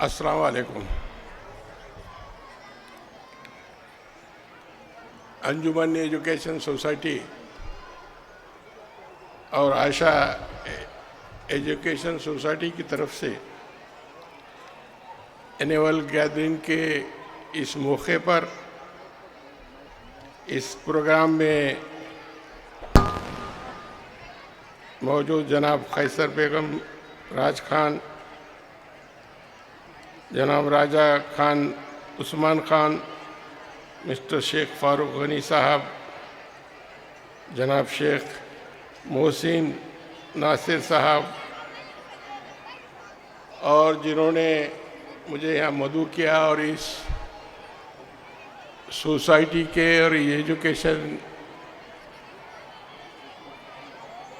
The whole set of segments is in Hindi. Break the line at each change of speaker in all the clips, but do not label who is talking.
अस्सलाम वालेकुम। अंजुमन एजुकेशन सोसाइटी और आशा एजुकेशन सोसाइटी की तरफ से एनुअल गैदरिंग के इस मौके पर इस प्रोग्राम में मौजूद जनाब कैसर बेगम राज खान, जनाब राजा खान उस्मान खान, मिस्टर शेख फारूक गनी साहब, जनाब शेख मोहसिन नासिर साहब और जिन्होंने मुझे यहाँ मदऊ किया और इस सोसाइटी के और एजुकेशन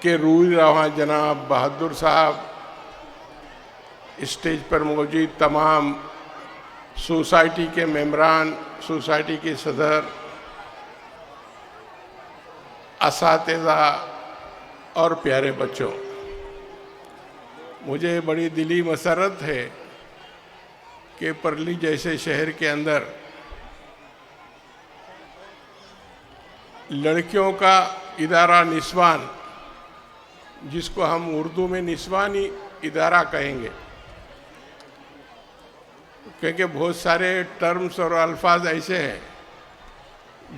के रूल रवा जनाब बहादुर साहब, स्टेज पर मौजूद तमाम सोसाइटी के मेंबरान, सोसाइटी के सदर, असातिज़ा और प्यारे बच्चों, मुझे बड़ी दिली मसरत है कि परली जैसे शहर के अंदर लड़कियों का इदारा निस्वान, जिसको हम उर्दू में निस्वानी इदारा कहेंगे, क्योंकि बहुत सारे टर्म्स और अल्फाज ऐसे हैं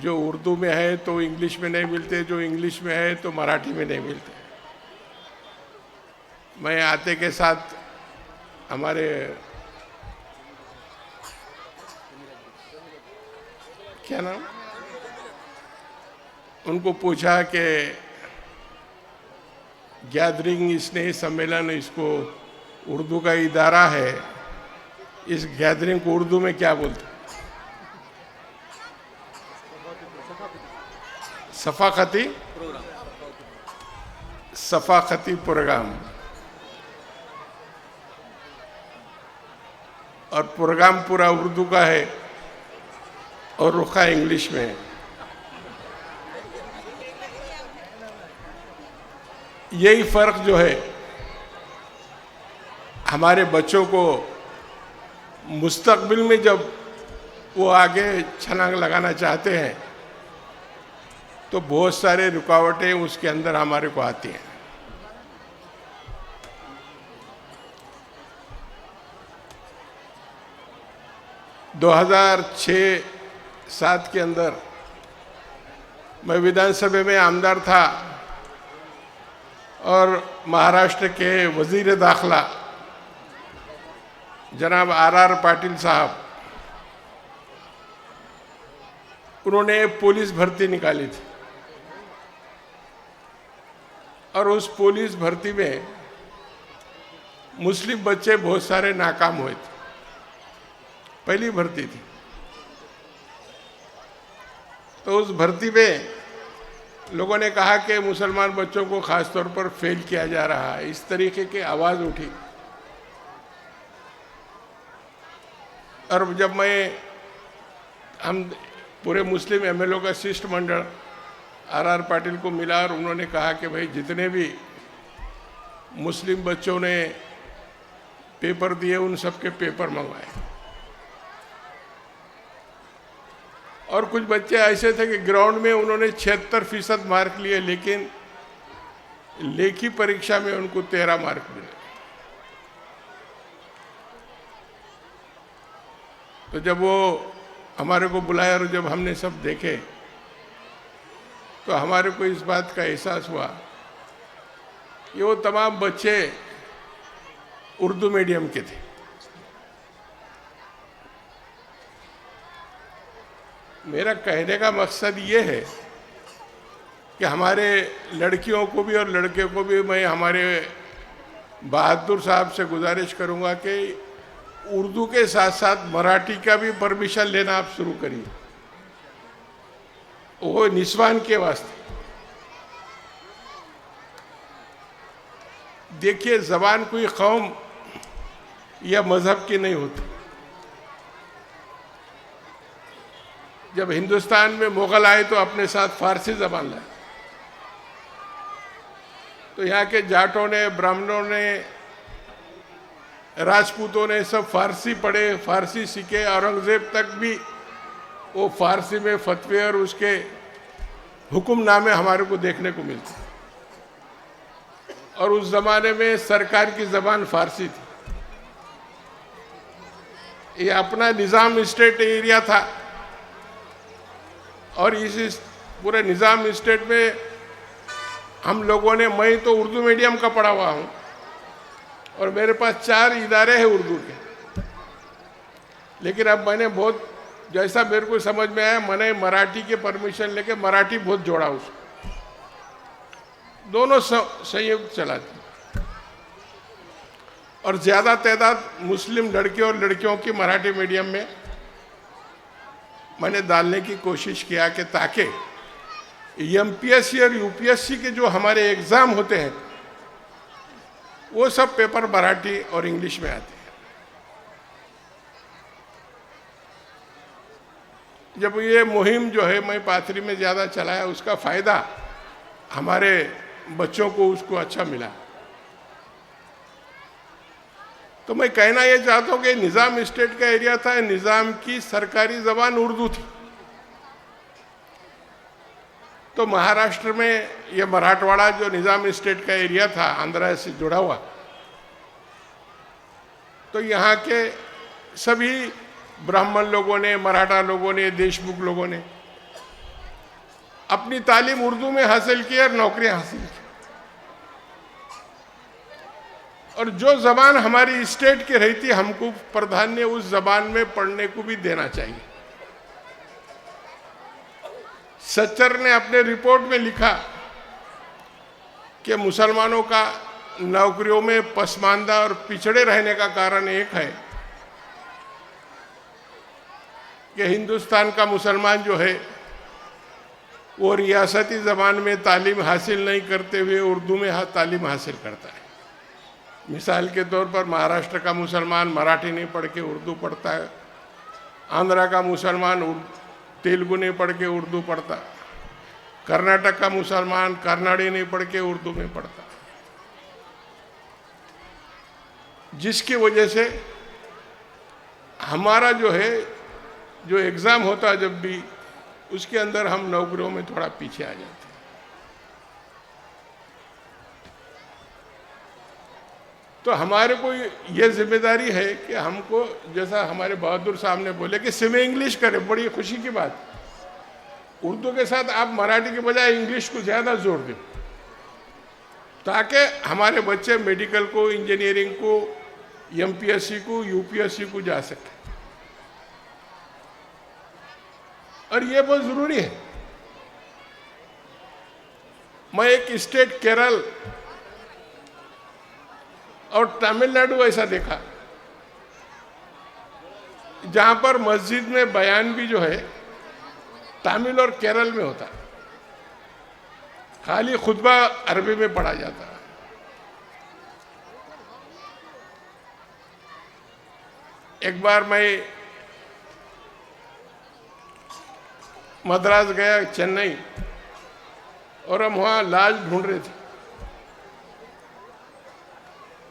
जो उर्दू में है तो इंग्लिश में नहीं मिलते, जो इंग्लिश में है तो मराठी में नहीं मिलते। मैं आते के साथ हमारे क्या नाम, उनको पूछा कि गैदरिंग स्नेह सम्मेलन, इसको उर्दू का इदारा है, इस गैदरिंग को उर्दू में क्या बोलते? सफाकती प्रोग्राम। और प्रोग्राम पूरा उर्दू का है और रुखा इंग्लिश में है। यही फर्क जो है हमारे बच्चों को मुस्तकबिल में जब वो आगे छलांग लगाना चाहते हैं तो बहुत सारे रुकावटें उसके अंदर हमारे को आती हैं। दो 2006-07 के अंदर मैं विधानसभा में आमदार था और महाराष्ट्र के वजीर दाखिला जनाब आर पाटिल साहब, उन्होंने पुलिस भर्ती निकाली थी और उस पुलिस भर्ती में मुस्लिम बच्चे बहुत सारे नाकाम हुए थे। पहली भर्ती थी तो उस भर्ती में लोगों ने कहा कि मुसलमान बच्चों को खास तौर पर फेल किया जा रहा है, इस तरीके की आवाज़ उठी। और जब हम पूरे मुस्लिम एमएलओ का शिष्टमंडल आर पाटिल को मिला और उन्होंने कहा कि भाई जितने भी मुस्लिम बच्चों ने पेपर दिए उन सबके पेपर मंगवाए। और कुछ बच्चे ऐसे थे कि ग्राउंड में उन्होंने 76% मार्क लिए, लेकिन लेखी परीक्षा में उनको 13 मार्क मिले। तो जब वो हमारे को बुलाया और जब हमने सब देखे तो हमारे को इस बात का एहसास हुआ कि वो तमाम बच्चे उर्दू मीडियम के थे। मेरा कहने का मकसद ये है कि हमारे लड़कियों को भी और लड़के को भी मैं हमारे बहादुर साहब से गुजारिश करूंगा कि उर्दू के साथ साथ मराठी का भी परमिशन लेना आप शुरू करिए, वो निस्वान के वास्ते। देखिए, जबान कोई कौम या मजहब की नहीं होती। जब हिंदुस्तान में मुगल आए तो अपने साथ फारसी जबान लाए, तो यहाँ के जाटों ने, ब्राह्मणों ने, राजपूतों ने सब फारसी पढ़े, फारसी सीखे। औरंगजेब तक भी वो फारसी में फतवे और उसके हुक्मनामे हमारे को देखने को मिलते। और उस जमाने में सरकार की जबान फारसी थी। ये अपना निज़ाम स्टेट एरिया था और इस पूरे निज़ाम स्टेट में हम लोगों ने, मैं तो उर्दू मीडियम का पढ़ा हुआ हूँ और मेरे पास 4 इदारे हैं उर्दू के। लेकिन अब मैंने बहुत, जैसा मेरे को समझ में आया, मैंने मराठी के परमिशन लेके मराठी बहुत जोड़ा उसको, दोनों संयुक्त चलाते। और ज़्यादा तादाद मुस्लिम लड़के और लड़कियों की मराठी मीडियम में मैंने डालने की कोशिश किया कि ताकि एमपीएससी और यूपीएससी के जो हमारे एग्ज़ाम होते हैं वो सब पेपर मराठी और इंग्लिश में आते हैं। जब ये मुहिम जो है मैं पाथरी में ज़्यादा चलाया, उसका फ़ायदा हमारे बच्चों को उसको अच्छा मिला। तो मैं कहना ये चाहता हूँ कि निज़ाम स्टेट का एरिया था, निज़ाम की सरकारी ज़बान उर्दू थी। तो महाराष्ट्र में ये मराठवाड़ा जो निज़ाम स्टेट का एरिया था, आंध्रा से जुड़ा हुआ, तो यहाँ के सभी ब्राह्मण लोगों ने, मराठा लोगों ने, देशमुख लोगों ने अपनी तालीम उर्दू में हासिल की और नौकरियां हासिल की। और जो जबान हमारी स्टेट की रही थी, हमको प्राधान्य उस जबान में पढ़ने को भी देना चाहिए। सच्चर ने अपने रिपोर्ट में लिखा कि मुसलमानों का नौकरियों में पसमानदा और पिछड़े रहने का कारण एक है कि हिंदुस्तान का मुसलमान जो है वो रियासती ज़बान में तालीम हासिल नहीं करते हुए उर्दू में तालीम हासिल करता है। मिसाल के तौर पर महाराष्ट्र का मुसलमान मराठी नहीं पढ़ के उर्दू पढ़ता है, आंध्रा का मुसलमान तेलुगु नहीं पढ़ के उर्दू पढ़ता, कर्नाटक का मुसलमान कन्नड़ी नहीं पढ़ के उर्दू में पढ़ता, जिसकी वजह से हमारा जो है, जो एग्ज़ाम होता जब भी, उसके अंदर हम नौकरियों में थोड़ा पीछे आ जाते हैं। तो हमारे को ये जिम्मेदारी है कि हमको, जैसा हमारे बहादुर साहब ने बोले कि सेमी इंग्लिश करें, बड़ी खुशी की बात। उर्दू के साथ आप मराठी के बजाय इंग्लिश को ज़्यादा जोर दें, ताकि हमारे बच्चे मेडिकल को, इंजीनियरिंग को, एमपीएससी को, यूपीएससी को जा सके। और ये बहुत ज़रूरी है। मैं एक स्टेट केरल और तमिलनाडु ऐसा देखा जहां पर मस्जिद में बयान भी जो है तमिल और केरल में होता, खाली खुतबा अरबी में पढ़ा जाता। एक बार मैं मद्रास गया, चेन्नई, और हम वहाँ लाज ढूंढ रहे थे।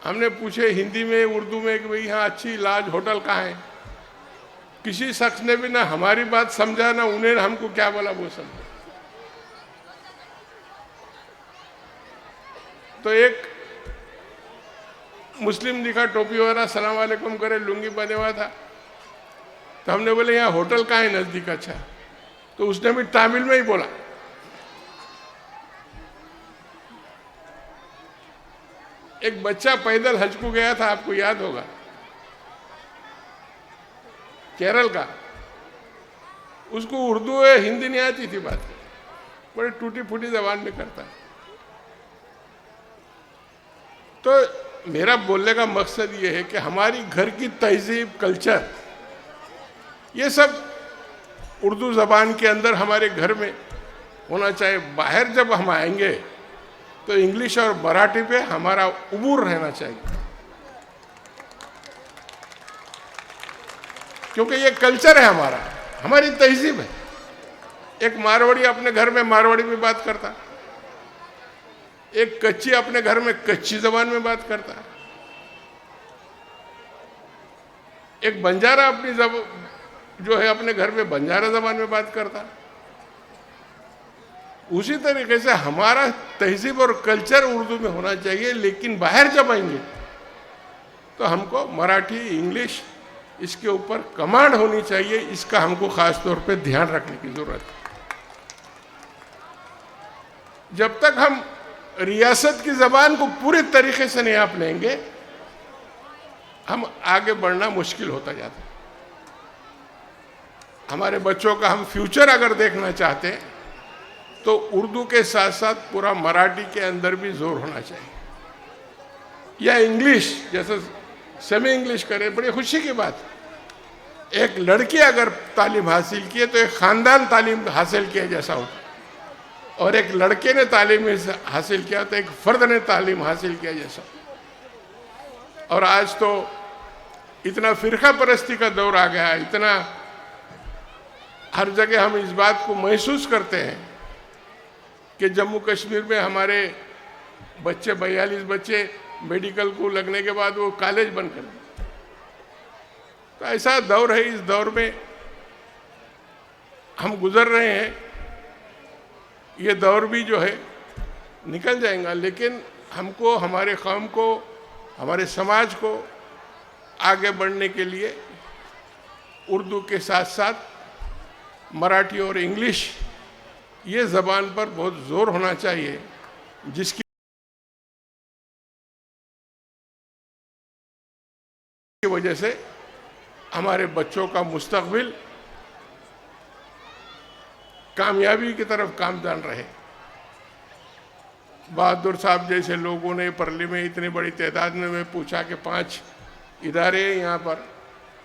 हमने पूछे हिंदी में, उर्दू में कि भाई यहाँ अच्छी लाज होटल कहाँ है। किसी शख्स ने भी ना हमारी बात समझा, ना उन्हें हमको क्या बोला वो समझा। तो एक मुस्लिम दिखा, टोपी वाला, सलाम वालेकुम करे, लुंगी बने हुआ था। तो हमने बोले यहाँ होटल कहाँ है नज़दीक? अच्छा। तो उसने भी तमिल में ही बोला। एक बच्चा पैदल हज को गया था, आपको याद होगा, केरल का। उसको उर्दू है, हिंदी नहीं आती थी बात, बड़ी टूटी फूटी जबान में करता है। तो मेरा बोलने का मकसद ये है कि हमारी घर की तहजीब, कल्चर, ये सब उर्दू ज़बान के अंदर हमारे घर में होना चाहिए। बाहर जब हम आएंगे तो इंग्लिश और मराठी पे हमारा उबूर रहना चाहिए, क्योंकि ये कल्चर है हमारा, हमारी तहजीब है। एक मारवाड़ी अपने घर में मारवाड़ी में बात करता, एक कच्ची अपने घर में कच्ची ज़बान में बात करता, एक बंजारा अपनी जो है अपने घर में बंजारा जबान में बात करता। उसी तरीके से हमारा तहजीब और कल्चर उर्दू में होना चाहिए, लेकिन बाहर जब आएंगे तो हमको मराठी, इंग्लिश इसके ऊपर कमांड होनी चाहिए। इसका हमको खास तौर पे ध्यान रखने की जरूरत है। जब तक हम रियासत की जबान को पूरे तरीके से नहीं अपनाएंगे, हम आगे बढ़ना मुश्किल होता जाता है। हमारे बच्चों का हम फ्यूचर अगर देखना चाहते हैं तो उर्दू के साथ साथ पूरा मराठी के अंदर भी जोर होना चाहिए, या इंग्लिश जैसे सेमी इंग्लिश करें। बड़ी खुशी की बात, एक लड़की अगर तालीम हासिल की है तो एक खानदान तालीम हासिल किया जैसा होता, और एक लड़के ने तालीम हासिल किया तो एक फर्द ने तालीम हासिल किया जैसा। और आज तो इतना फिरका परस्ती का दौर आ गया, इतना हर जगह हम इस बात को महसूस करते हैं कि जम्मू कश्मीर में हमारे बच्चे 42 बच्चे मेडिकल को लगने के बाद वो कॉलेज बंद कर दिए। तो ऐसा दौर है, इस दौर में हम गुजर रहे हैं। ये दौर भी जो है निकल जाएगा, लेकिन हमको, हमारे कौम को, हमारे समाज को आगे बढ़ने के लिए उर्दू के साथ साथ मराठी और इंग्लिश ये ज़बान पर बहुत ज़ोर होना चाहिए, जिसकी वजह से हमारे बच्चों का मुस्तकबिल कामयाबी की तरफ गामज़न रहे। बहादुर साहब जैसे लोगों ने परली में इतनी बड़ी तादाद में, मैं पूछा कि 5 इदारे हैं यहाँ पर,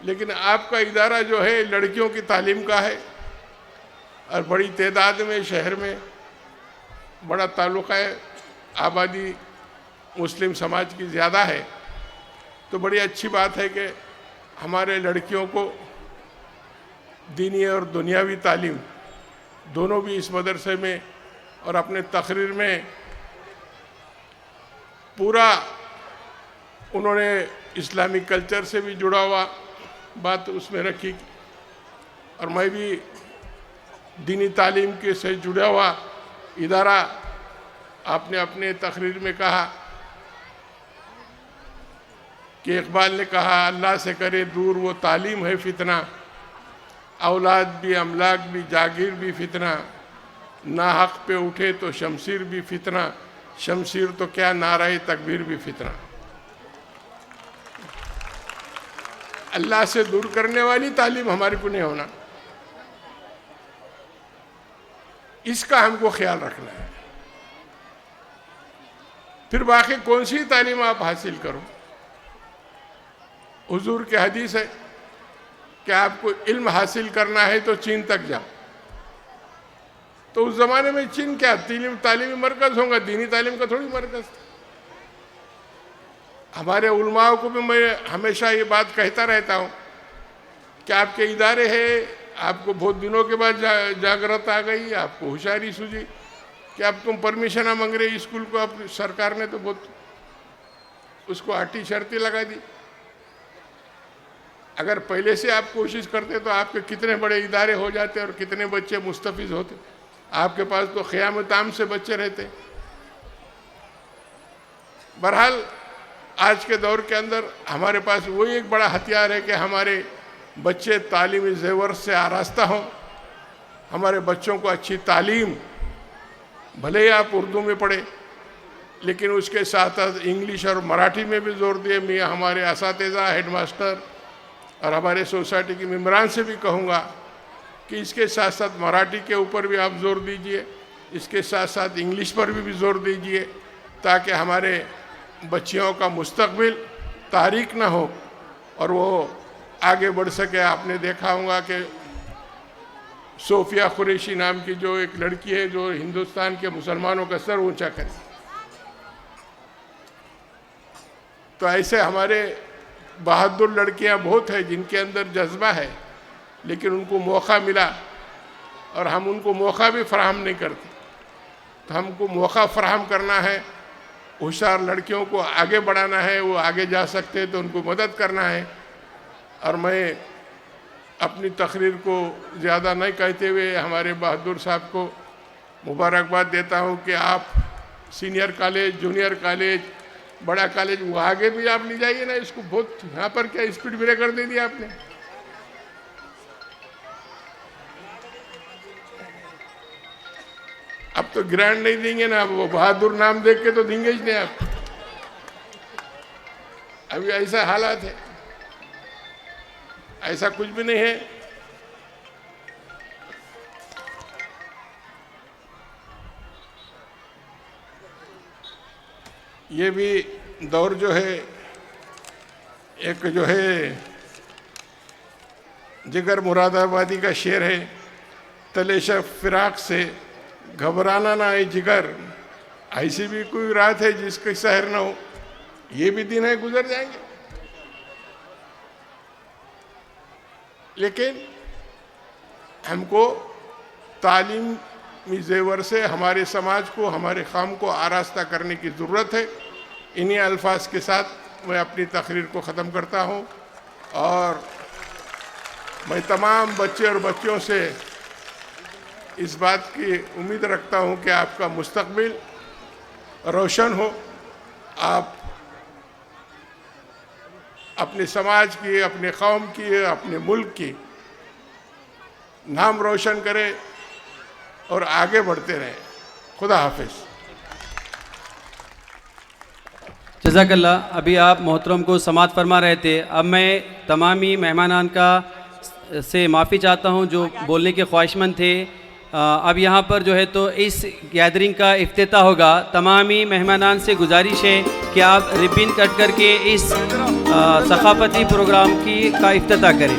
लेकिन आपका इदारा जो है लड़कियों की तालीम का है, और बड़ी तादाद में शहर में बड़ा ताल्लुक़ है, आबादी मुस्लिम समाज की ज़्यादा है। तो बड़ी अच्छी बात है कि हमारे लड़कियों को दीनी और दुनियावी तालीम दोनों भी इस मदरसे में, और अपने तकरीर में पूरा उन्होंने इस्लामिक कल्चर से भी जुड़ा हुआ बात उसमें रखी, और मैं भी दीनी तालीम के से जुड़ा हुआ इदारा। आपने अपने तकरीर में कहा कि इकबाल ने कहा, अल्लाह से करे दूर वो तालीम है फितना, औलाद भी, अमलाक भी, जागीर भी फितना, ना हक पे उठे तो शमशीर भी फितना, शमशीर तो क्या नाराए तकबीर भी फितना। अल्लाह से दूर करने वाली तालीम हमारे को नहीं होना, इसका हमको ख्याल रखना है। फिर बाकी कौन सी तालीम आप हासिल करो, हुजूर के हदीस है कि आपको इल्म हासिल करना है तो चीन तक जाओ। तो उस जमाने में चीन क्या तालीमी मरकज होगा, दीनी तालीम का थोड़ी मरकज था। हमारे उलमाओं को भी मैं हमेशा ये बात कहता रहता हूँ कि आपके इदारे हैं, आपको बहुत दिनों के बाद जागृत आ गई, आपको होशियारी सूझी कि अब तुम परमिशन मांग रहे स्कूल को। अब सरकार ने तो बहुत उसको आटी शर्ती लगा दी। अगर पहले से आप कोशिश करते तो आपके कितने बड़े इदारे हो जाते और कितने बच्चे मुस्तफिज होते। आपके पास तो क़याम ताम से बच्चे रहते। बहरहाल आज के दौर के अंदर हमारे पास वही एक बड़ा हथियार है कि हमारे बच्चे तालीमी ज़ेवर से आरास्ता हों। हमारे बच्चों को अच्छी तालीम, भले ही आप उर्दू में पढ़े, लेकिन उसके साथ साथ इंग्लिश और मराठी में भी जोर दिए। मैं हमारे असातिज़ा, हेडमास्टर और हमारे सोसाइटी के मेम्बरान से भी कहूँगा कि इसके साथ साथ मराठी के ऊपर भी आप जोर दीजिए, इसके साथ साथ इंग्लिश पर भी जोर दीजिए, ताकि हमारे बच्चियों का मुस्तकबिल तारीक ना हो और वो आगे बढ़ सके। आपने देखा होगा कि सोफिया कुरैशी नाम की जो एक लड़की है जो हिंदुस्तान के मुसलमानों का सर ऊंचा करे। तो ऐसे हमारे बहादुर लड़कियां बहुत है जिनके अंदर जज्बा है, लेकिन उनको मौका मिला और हम उनको मौका भी फराहम नहीं करते। तो हमको मौका फराहम करना है, होशियार लड़कियों को आगे बढ़ाना है, वो आगे जा सकते हैं तो उनको मदद करना है। और मैं अपनी तकरीर को ज़्यादा नहीं कहते हुए हमारे बहादुर साहब को मुबारकबाद देता हूं कि आप सीनियर कॉलेज, जूनियर कॉलेज, बड़ा कॉलेज, वो आगे भी आप ले जाइए ना इसको। बहुत यहाँ पर क्या स्पीड ब्रेकर दे दिया आपने। अब तो ग्रांट नहीं देंगे ना, वो बहादुर नाम देख के तो देंगे ही नहीं आप। अभी ऐसा हालात है, ऐसा कुछ भी नहीं है। ये भी दौर जो है, एक जो है जिगर मुरादाबादी का शेर है, तलेशा फिराक से घबराना ना है जिगर, ऐसी भी कोई रात है जिसके शहर ना हो। ये भी दिन है, गुजर जाएंगे। लेकिन हमको तालीमी जेवर से हमारे समाज को, हमारे काम को आरास्ता करने की ज़रूरत है। इन्हीं अल्फाज के साथ मैं अपनी तकरीर को ख़त्म करता हूँ और मैं तमाम बच्चे और बच्चियों से इस बात की उम्मीद रखता हूँ कि आपका मुस्तकबिल रोशन हो, आप अपने समाज की, अपने कौम की, अपने मुल्क की नाम रोशन करें और आगे बढ़ते रहें। खुदा हाफिज़।
जज़ाकल्लाह। अभी आप मोहतरम को समाअत फरमा रहे थे। अब मैं तमामी मेहमानान का से माफ़ी चाहता हूं जो बोलने के ख्वाहिशमंद थे। अब यहाँ पर जो है तो इस गैदरिंग का इफ्तिताह होगा। तमामी मेहमानान से गुजारिश है कि आप रिबन कट करके इस सकाफती प्रोग्राम का इफ्तिताह करें।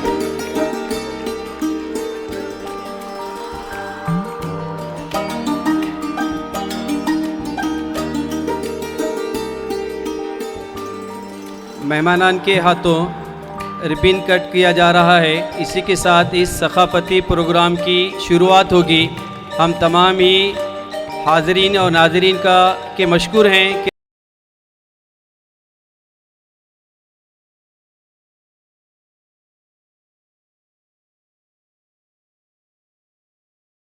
मेहमानान के हाथों रिबन कट किया जा रहा है। इसी के साथ इस सकाफती प्रोग्राम की शुरुआत होगी। हम तमाम ही हाज़रीन और नाज़रीन के मशकूर हैं कि